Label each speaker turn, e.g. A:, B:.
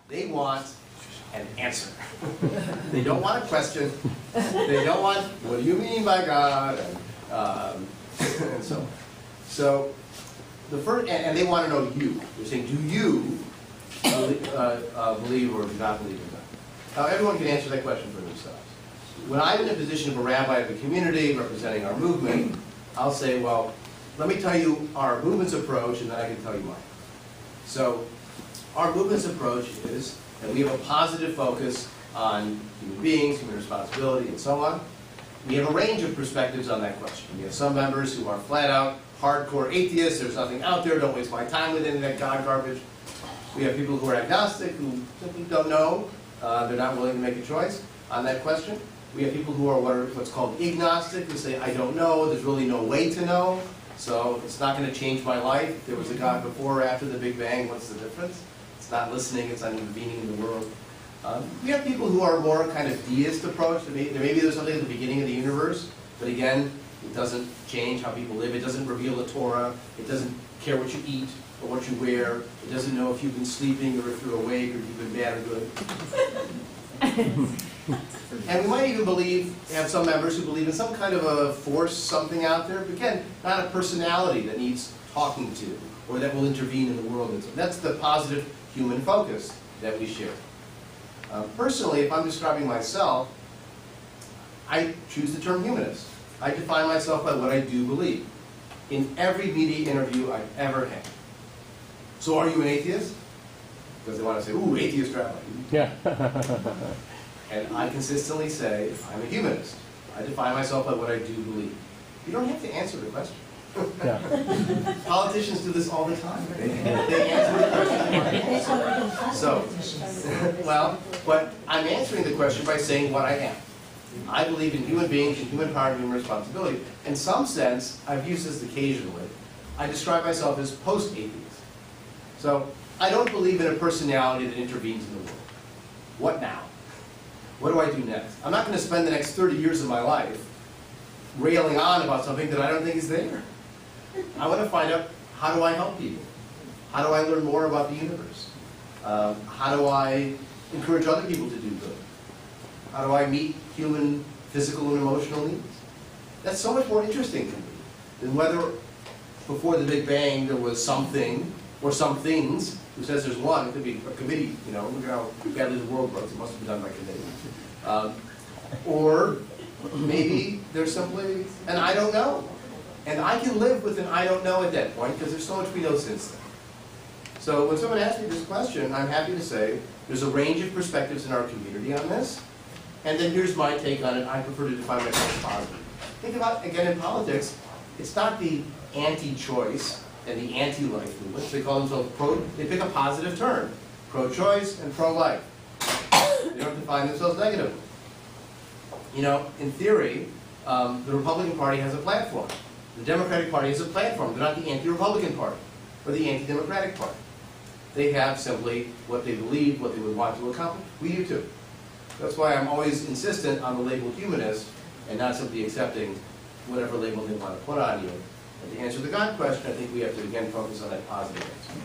A: They want an answer. They don't want a question. They don't want, what do you mean by God? And so on. So the first, and they want to know you. They're saying, do you believe or do not believe in God? Now, everyone can answer that question for themselves. When I'm in a position of a rabbi of the community representing our movement, I'll say, well, let me tell you our movement's approach, and then I can tell you mine. So our movement's approach is that we have a positive focus on human beings, human responsibility, and so on. We have a range of perspectives on that question. We have some members who are flat out hardcore atheists. There's nothing out there. Don't waste my time with any of that God garbage. We have people who are agnostic, who simply don't know. They're not willing to make a choice on that question. We have people who are what's called agnostic, who say, I don't know. There's really no way to know. So it's not going to change my life. If there was a God before or after the Big Bang, what's the difference? It's not listening. It's not intervening in the world. We have people who are more kind of deist approach. Maybe there's something at the beginning of the universe, but again, it doesn't change how people live. It doesn't reveal the Torah. It doesn't care what you eat or what you wear. It doesn't know if you've been sleeping or if you're awake or if you've been bad or good. And we might even have some members who believe in some kind of a force, something out there, but again, not a personality that needs talking to or that will intervene in the world. And so that's the positive human focus that we share. Personally, if I'm describing myself, I choose the term humanist. I define myself by what I do believe in every media interview I've ever had. So are you an atheist? Because they want to say, ooh, atheist rabbi.
B: Yeah.
A: And I consistently say, I'm a humanist. I define myself by what I do believe. You don't have to answer the question.
B: Yeah.
A: Politicians do this all the time. They answer the question. So, well, but I'm answering the question by saying what I am. I believe in human beings and human power and human responsibility. In some sense, I've used this occasionally, I describe myself as post-atheist. So, I don't believe in a personality that intervenes in the world. What now? What do I do next? I'm not going to spend the next 30 years of my life railing on about something that I don't think is there. I want to find out, how do I help people? How do I learn more about the universe? How do I encourage other people to do good? How do I meet human physical and emotional needs? That's so much more interesting to me than whether before the Big Bang there was something or some things. Who says there's one? It could be a committee, you know, look at how badly the world works. It must have been done by committee. Or maybe there's simply an I don't know. And I can live with an I don't know at that point because there's so much we know since then. So when someone asks me this question, I'm happy to say there's a range of perspectives in our community on this. And then here's my take on it. I prefer to define myself as positive. Think about, again, in politics, it's not the anti-choice and the anti-life movements. They call themselves they pick a positive term, pro-choice and pro-life. They don't define themselves negatively. You know, in theory, the Republican Party has a platform. The Democratic Party has a platform. They're not the anti-Republican Party or the anti-Democratic Party. They have simply what they believe, what they would want to accomplish. We do too. That's why I'm always insistent on the label humanist and not simply accepting whatever label they want to put on you. And to answer the God question, I think we have to again focus on that positive answer.